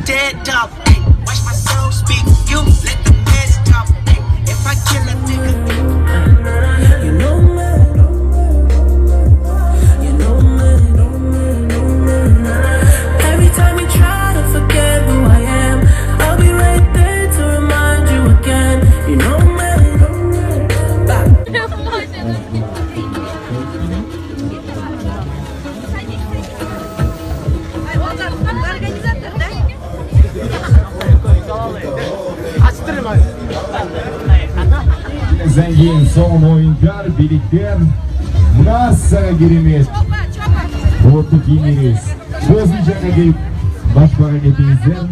dead dog. Ay, watch my soul speak. You let the meds talk. Ay, if I kill a nigga. You know me. You know me. Every time you try to forget who I am, I'll be right there to remind you again. You know me. Zengin son oyuncular birlikte Münasara girimiz Orta kimiriz Bozmayacağına gelip başbakan hepinizden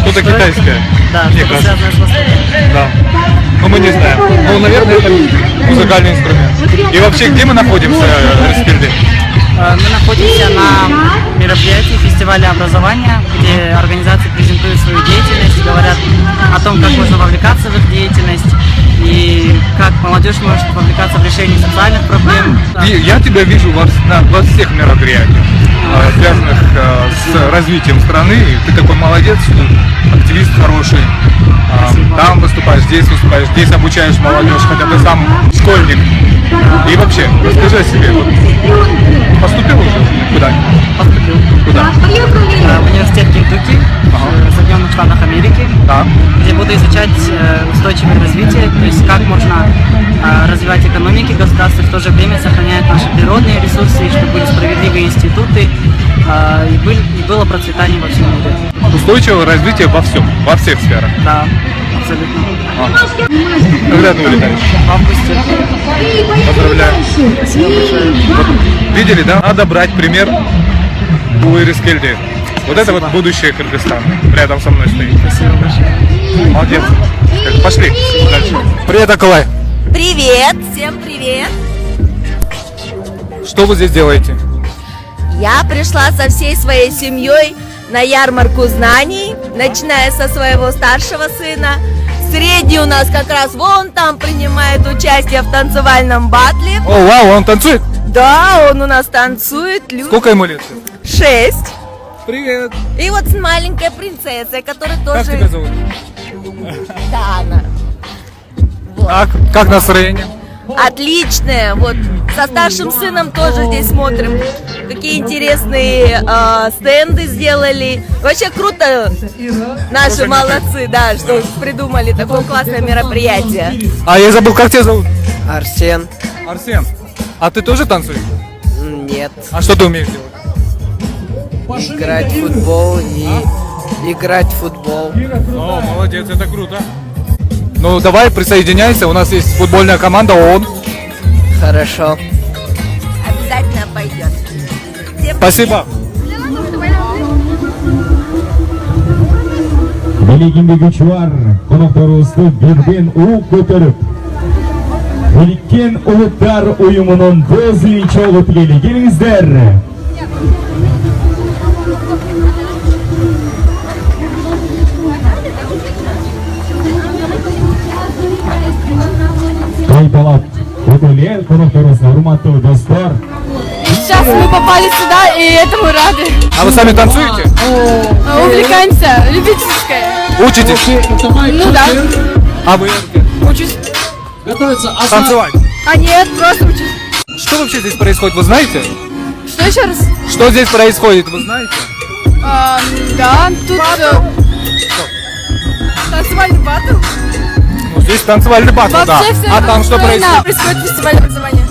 Что-то китайское. Да, мне что-то кажется. связанное с Востоком. Да. Но мы не знаем. Ну, наверное, это музыкальный инструмент. И вообще, где мы находимся, Рескельде? Мы находимся на мероприятии фестиваля образования, где организации презентуют свою деятельность, говорят о том, как можно вовлекаться в их деятельность и как молодежь может вовлекаться в решение социальных проблем. И я тебя вижу во всех мероприятиях, связанных с развитием страны. Ты такой молодец, активист хороший. Там выступаешь, здесь обучаешь молодежь, хотя ты сам школьник. И вообще, расскажи о себе. Вот, поступил уже? Куда? Поступил. Куда? В университет Кентукки, в Соединенных Штатах Америки, Да. где буду изучать устойчивое развитие, то есть как можно развивать экономики государства, в то же время сохранять наши природные ресурсы, и чтобы были справедливые институты и было процветание во всем мире. Устойчивое развитие во всем, во всех сферах. Да, абсолютно. Когда ты улетаешь? В августе. Поздравляю. Спасибо большое. Вот, видели, да? Надо брать пример у Рескельде. Вот это вот будущее Кыргызстана. Рядом со мной стоит. Спасибо большое. Молодец. Пошли дальше. Привет, Акалай. Привет, всем привет! Что вы здесь делаете? Я пришла со всей своей семьей на ярмарку знаний, начиная со своего старшего сына. Средний у нас как раз вон там принимает участие в танцевальном батле. О, вау, он танцует? Да, он у нас танцует. Сколько ему лет? 6. Привет. И вот с маленькой принцессой, которая тоже... Как тебя зовут? Дана. Как настроение? Отличная. Вот со старшим сыном тоже здесь смотрим, какие интересные стенды сделали. Вообще круто. Наши молодцы, да, что придумали такое классное мероприятие. А я забыл, как тебя зовут? Арсен. Арсен. А ты тоже танцуешь? Нет. А что ты умеешь делать? Играть в футбол и играть в футбол. О, молодец, это круто. Ну давай присоединяйся, у нас есть футбольная команда ООН. Хорошо. Обязательно пойдет. Всем Спасибо. Билигинде güç var. Konuklarımızı birden көтөрүп. Birikкен Улуттар уюмунун 9-нчы өткели. Келиңиздер. Кайталап өтөлген конокторубуз, урматтуу достор. Сейчас мы попали сюда, и этому рады. А вы сами танцуете? Увлекаемся, любительское. Учитесь? Ну да, А вы учусь. танцевать? А нет, просто учусь. Что вообще здесь происходит, вы знаете? Что еще раз? Что здесь происходит, вы знаете? Да, тут танцевальный батл. Ну, здесь танцевальный батл, да. Вообще все А там что происходит? происходит фестиваль образования.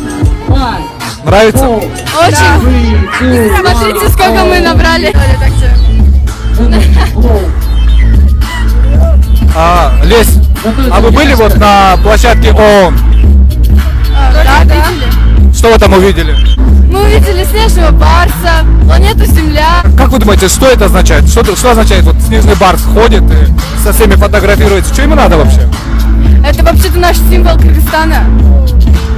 Нравится? Очень. Смотрите, сколько мы набрали. Лесь, а вы были вот на площадке ООН? Да, видели. Что вы там увидели? Мы увидели снежного барса, планету Земля. Как вы думаете, что это означает? Что означает, вот снежный барс ходит и со всеми фотографируется? Что ему надо вообще? Это вообще-то наш символ Кыргызстана.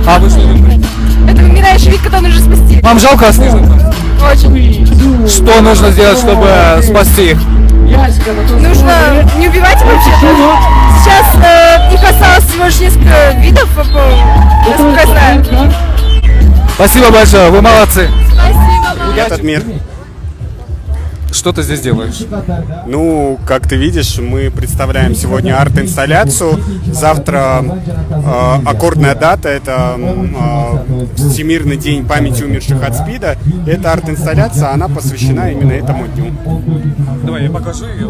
А вы что думаете? Это вымирающий вид, который нужно спасти. Вам жалко снежных барсов? Очень. Что нужно сделать, чтобы спасти их? Нужно не убивать вообще. Сейчас их осталось всего лишь несколько видов, насколько я знаю. Спасибо большое, вы молодцы. Спасибо. Этот мир. Что ты здесь делаешь? Ну, как ты видишь, мы представляем сегодня арт-инсталляцию. Завтра аккордная дата, это Всемирный день памяти умерших от СПИДа. Эта арт-инсталляция, она посвящена именно этому дню. Давай, я покажу ее.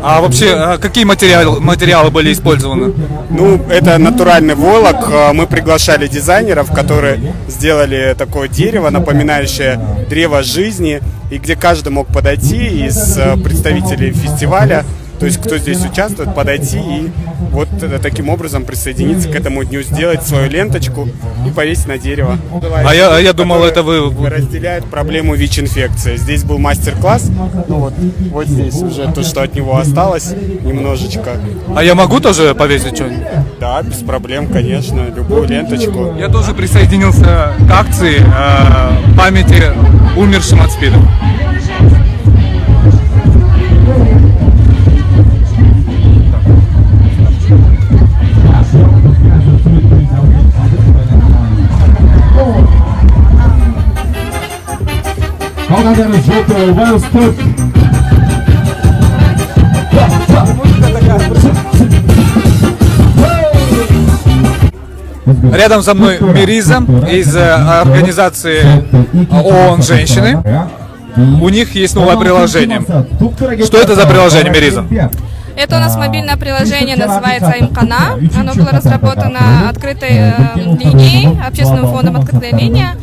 А вообще, какие материалы были использованы? Ну, это натуральный волок. Мы приглашали дизайнеров, которые сделали такое дерево, напоминающее древо жизни, и где каждый мог подойти из представителей фестиваля, то есть кто здесь участвует, подойти и вот таким образом присоединиться к этому дню, сделать свою ленточку и повесить на дерево. А я думал, это вы... Разделяет проблему ВИЧ-инфекции. Здесь был мастер-класс, ну вот здесь уже то, что от него осталось, немножечко. А я могу тоже повесить что-нибудь? Да, без проблем, конечно, любую ленточку. Я тоже присоединился к акции памяти умершим от СПИДа. Рядом со мной Мириза из организации ООН «Женщины». У них есть новое приложение. Что это за приложение, Мириза? Это у нас мобильное приложение, называется Имкана. Оно было разработано открытой линией, общественным фондом «Открытая линия»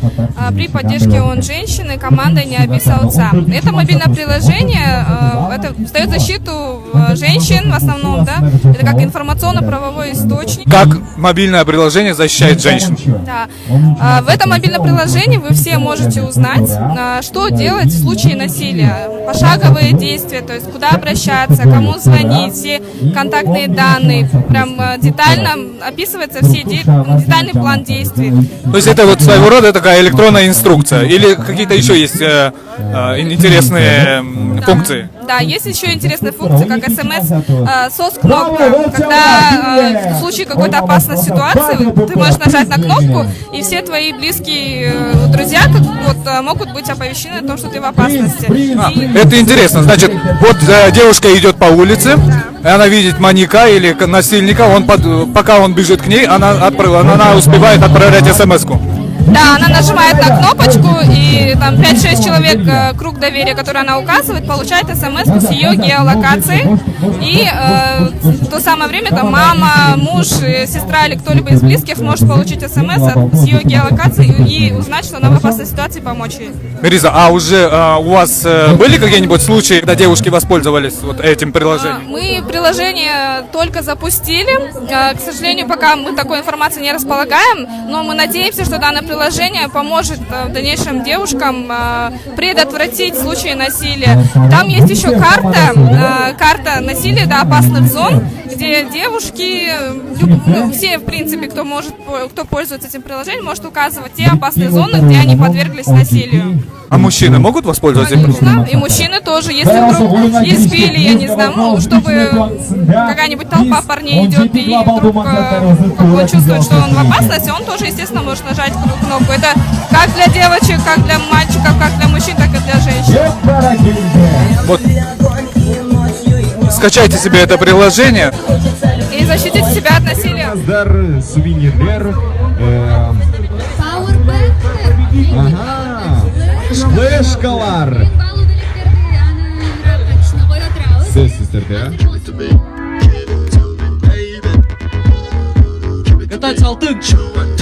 при поддержке ООН «Женщины» командой «Необиса отца». Это мобильное приложение, это дает защиту женщин в основном, да, это как информационно-правовой источник. Как мобильное приложение защищает женщин? Да. В этом мобильном приложении вы все можете узнать, что делать в случае насилия, пошаговые действия, то есть куда обращаться, кому звонить, все контактные данные, прям детально описывается детальный план действий. То есть это вот своего рода такая электронная инструкция или какие-то еще есть интересные функции? Да, есть еще интересные функции, как СМС, СОС-кнопка, когда в случае какой-то опасной ситуации ты можешь нажать на кнопку, и все твои близкие друзья могут быть оповещены о том, что ты в опасности. Это интересно, значит, вот девушка идет по улице, и она видит маньяка или насильника, пока он бежит к ней, она успевает отправлять смс-ку. Да, она нажимает на кнопочку, и там 5-6 человек, круг доверия, который она указывает, получает смс с ее геолокацией. И в то самое время там мама, муж, сестра или кто-либо из близких может получить смс с ее геолокацией и узнать, что она в опасной ситуации, помочь ей. Мириза, а уже у вас были какие-нибудь случаи, когда девушки воспользовались вот этим приложением? Мы приложение только запустили. К сожалению, пока мы такой информацией не располагаем, но мы надеемся, что данное приложение поможет в дальнейшем девушкам предотвратить случаи насилия. Там есть еще карта насилия до опасных зон, где девушки, все в принципе, кто пользуется этим приложением, может указывать те опасные зоны, где они подверглись насилию. А мужчины могут воспользоваться этим приложением? И мужчины тоже, если вдруг избили, я не знаю, чтобы какая-нибудь толпа парней идет и вдруг он чувствует, что он в опасности, он тоже, естественно, может нажать кнопку. Это как для девочек, как для мальчиков, как для мужчин, так и для женщин. Вот. Скачайте себе это приложение. И защитите себя от насилия. Шлешкалар. Сестер, да? Катается алтын.